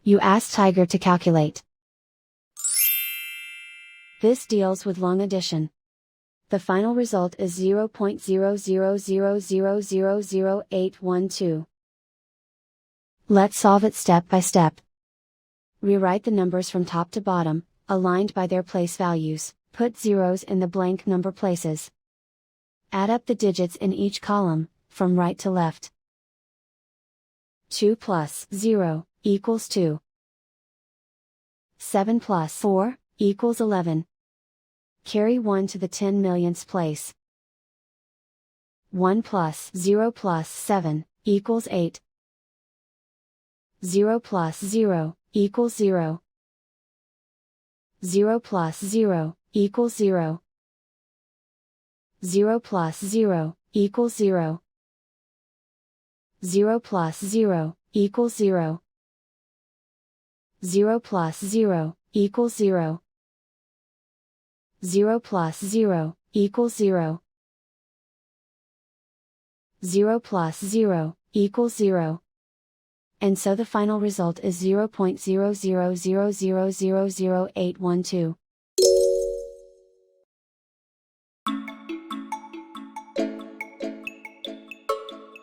You ask Tiger to calculate. This deals with long addition. The final result is 0.0000000812. Let's solve it step by step. Rewrite the numbers from top to bottom, aligned by their place values, put zeros in the blank number places. Add up the digits in each column, from right to left. 2 plus 0 equals 2. 7 plus 4 equals 11. Carry 1 to the 10 millionths place. 1 plus 0 plus 7 equals 8. 0 plus 0 equals 0. 0 plus 0 equals 0. 0 plus 0 equals 0. 0 plus 0 equals 0. 0 plus 0 equals 0. 0 plus 0 equals 0. 0 plus 0 equals 0. And so the final result is 0.0000000812.